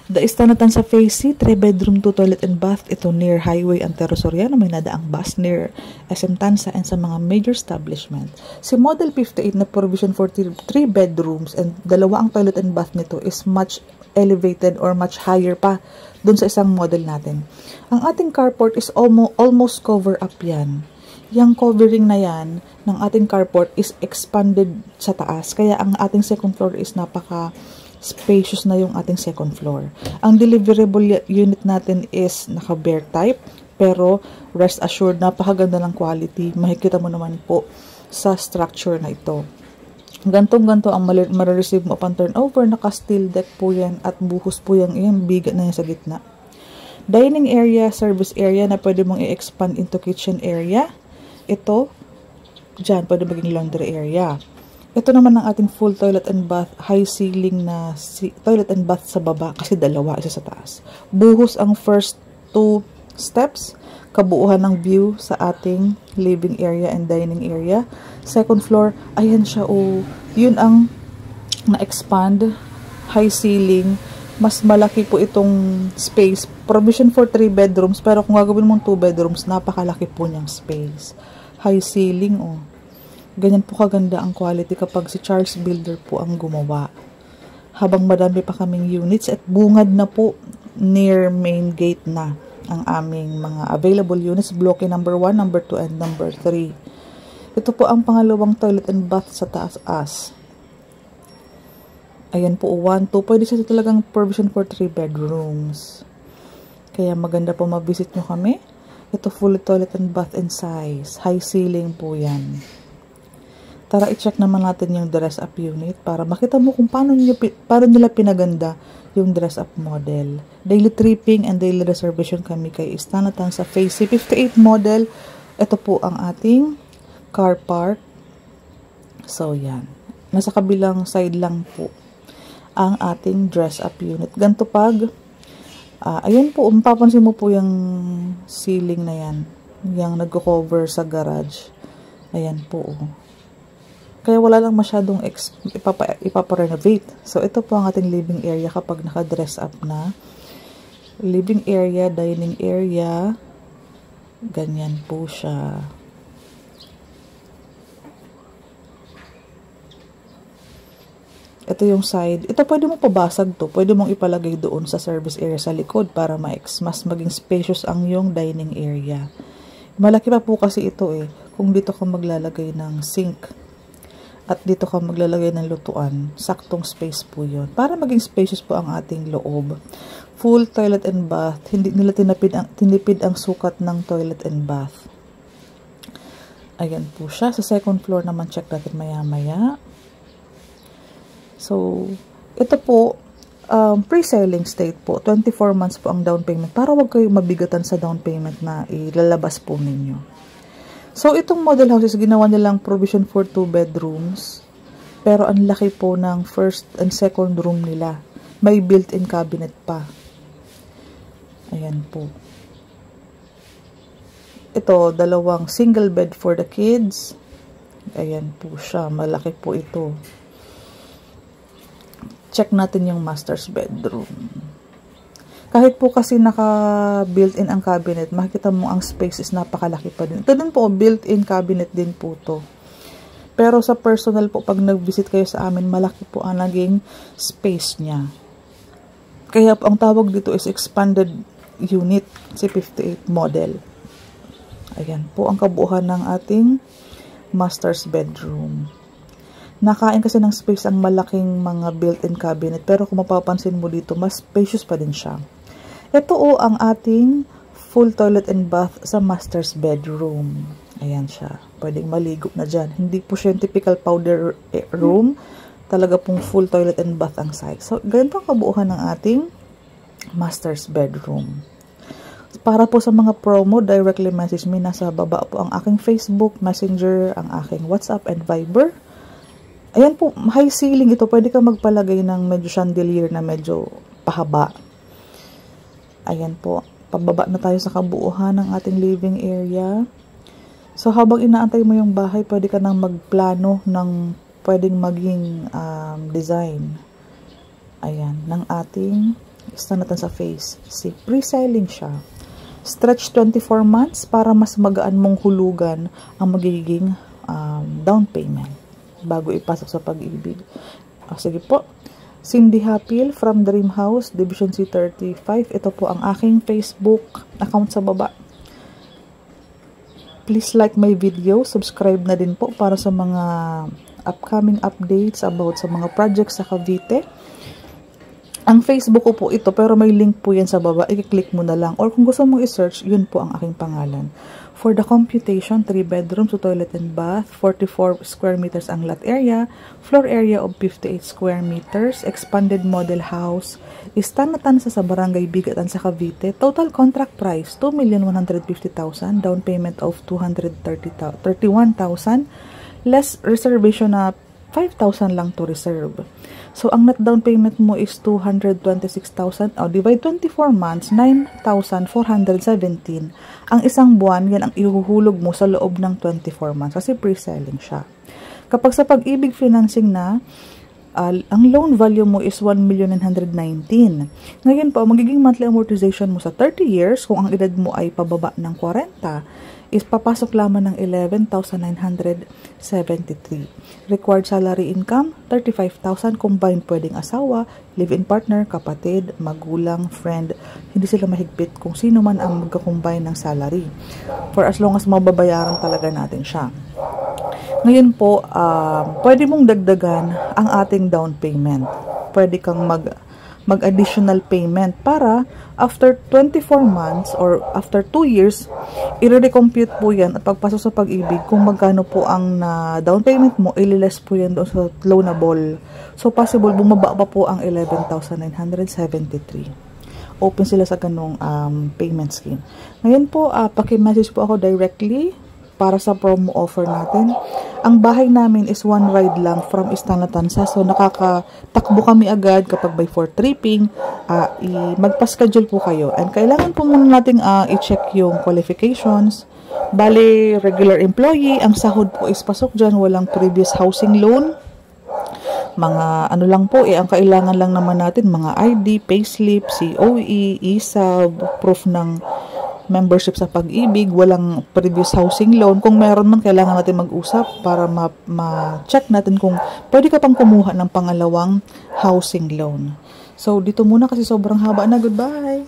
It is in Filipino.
Daistanatan sa Phase C, 3-bedroom, 2 toilet and bath. Ito near Highway Antero Soriano. May nadaang bus near SM Tansa and sa mga major establishment. Si Model 58 na provision for 3 bedrooms and dalawa ang toilet and bath nito is much elevated or much higher pa dun sa isang model natin. Ang ating carport is almost cover up yan. Yung covering na yan ng ating carport is expanded sa taas. Kaya ang ating second floor is napaka spacious na yung ating second floor. Ang deliverable unit natin is naka-bare type, pero rest assured, napakaganda ng quality. Makikita mo naman po sa structure na ito. Gantong-ganto ang marireceive mo upon turnover. Naka-steel deck po yan at buhos po yung bigat na yan sa gitna. Dining area, service area na pwede mong i-expand into kitchen area. Ito, dyan, pwede maging laundry area. Ito naman ang ating full toilet and bath, high ceiling na toilet and bath sa baba kasi dalawa, isa sa taas. Buhos ang first 2 steps, kabuuhan ng view sa ating living area and dining area. Second floor, ayan siya, oh, yun ang na-expand, high ceiling, mas malaki po itong space. Provision for 3 bedrooms, pero kung gagawin mong 2 bedrooms, napakalaki po niyang space. High ceiling, oh. Ganyan po kaganda ang quality kapag si Charles Builder po ang gumawa. Habang madami pa kaming units at bungad na po near main gate na ang aming mga available units. Block number 1, number 2, and number 3. Ito po ang pangalawang toilet and bath sa taas. Ayan po, 1, 2. Pwede siya talagang provision for 3 bedrooms. Kaya maganda po ma-visit nyo kami. Ito full toilet and bath in size. High ceiling po yan. Tara, i-check naman natin yung dress-up unit para makita mo kung paano nila pinaganda yung dress-up model. Daily tripping and daily reservation kami kay Istanatan sa Phase C 58 model. Ito po ang ating car park. So, yan. Nasa kabilang side lang po ang ating dress-up unit. Ganito pag, ayan po, mapapansin mo po yung ceiling na yan. Yung nagko-cover sa garage. Ayan po, Kaya wala lang masyadong ipaparenovate. So, ito po ang ating living area kapag naka-dress up na. Living area, dining area. Ganyan po siya. Ito yung side. Ito pwede mo pabasag to. Pwede mong ipalagay doon sa service area sa likod para mas maging spacious ang yung dining area. Malaki pa po kasi ito kung dito ka maglalagay ng sink. At dito ka maglalagay ng lutuan, saktong space po yun. Para maging spacious po ang ating loob. Full toilet and bath. Hindi nila tinipid ang sukat ng toilet and bath. Ayan po siya. Sa second floor naman, check natin maya-maya. So, ito po, pre-selling state po. 24 months po ang down payment. Para wag kayong mabigatan sa down payment na ilalabas po ninyo. So, itong model houses, ginawa nilang provision for 2 bedrooms. Pero, ang laki po ng first and second room nila. May built-in cabinet pa. Ayan po. Ito, dalawang single bed for the kids. Ayan po siya. Malaki po ito. Check natin yung master's bedroom. Kahit po kasi naka-built-in ang cabinet, makikita mo ang space is napakalaki pa din. Ito din po, built-in cabinet din po to. Pero sa personal po, pag nag-visit kayo sa amin, malaki po ang naging space niya. Kaya ang tawag dito is expanded unit, si 58 model. Ayan po ang kabuuan ng ating master's bedroom. Nakain kasi ng space ang malaking mga built-in cabinet. Pero kung mapapansin mo dito, mas spacious pa din siya. Ito ang ating full toilet and bath sa master's bedroom. Ayan siya. Pwedeng maligo na dyan. Hindi po siya yung typical powder room. Talaga pong full toilet and bath ang size. So, ganito ang kabuuan ng ating master's bedroom. Para po sa mga promo, directly message me. Nasa baba po ang aking Facebook, Messenger, ang aking WhatsApp and Viber. Ayan po, high ceiling ito. Pwede ka magpalagay ng medyo chandelier na medyo pahaba. Ayan po. Pababa na tayo sa kabuuhan ng ating living area. So, habang inaantay mo yung bahay, pwede ka nang magplano ng pwedeng maging design. Ayan, ng ating Isa natin sa face. See, pre-selling siya. Stretch 24 months para mas magaan mong hulugan ang magiging down payment bago ipasok sa pag-ibig. Sige po. Cindy Hapil from Dream House, Division C35. Ito po ang aking Facebook account sa baba. Please like my video. Subscribe na din po para sa mga upcoming updates about sa mga projects sa Cavite. Ang Facebook ko po ito, pero may link po yan sa baba. I-click mo na lang. Or kung gusto mong i-search, yun po ang aking pangalan. For the computation, 3 bedrooms, 2 toilet and bath, 44 square meters ang lot area, floor area of 58 square meters, expanded model house, istanatan sa Barangay Bigatan sa Cavite. Total contract price, 2,150,000, down payment of 231,000, less reservation na 5,000 lang to reserve. So, ang net down payment mo is 226,000. Divide 24 months, 9,417. Ang isang buwan, yan ang ihuhulog mo sa loob ng 24 months kasi pre-selling siya. Kapag sa pag-ibig financing na, ang loan value mo is 1,919,000. Ngayon po, magiging monthly amortization mo sa 30 years, kung ang edad mo ay pababa ng 40, is papasok lamang ng 11,973. Required salary income, 35,000 combined, pwedeng asawa, live-in partner, kapatid, magulang, friend. Hindi sila mahigpit kung sino man ang magkakombine ng salary. For as long as mababayaran talaga natin siya. Ngayon po, pwede mong dagdagan ang ating down payment. Pwede kang mag-additional payment para after 24 months or after 2 years, i-recompute po yan at pagpasok sa pag-ibig kung magkano po ang down payment mo, ililess po yan doon sa loanable. So, possible, bumaba pa po ang 11,973. Open sila sa ganong payment scheme. Ngayon po, paki-message po ako directly para sa promo offer natin. Ang bahay namin is 1 ride lang from Istana Tansa. So, nakakatakbo kami agad kapag by 4 tripping. Magpa-schedule po kayo. And kailangan po muna natin i-check yung qualifications. Bale, regular employee. Ang sahod po is pasok dyan. Walang previous housing loan. Mga ano lang po, ang kailangan lang naman natin, mga ID, payslip, COE, ESAB, proof ng membership sa pag-ibig, walang previous housing loan. Kung meron man, kailangan natin mag-usap para ma-check natin kung pwede ka pang kumuha ng pangalawang housing loan. So, dito muna kasi sobrang haba na. Goodbye!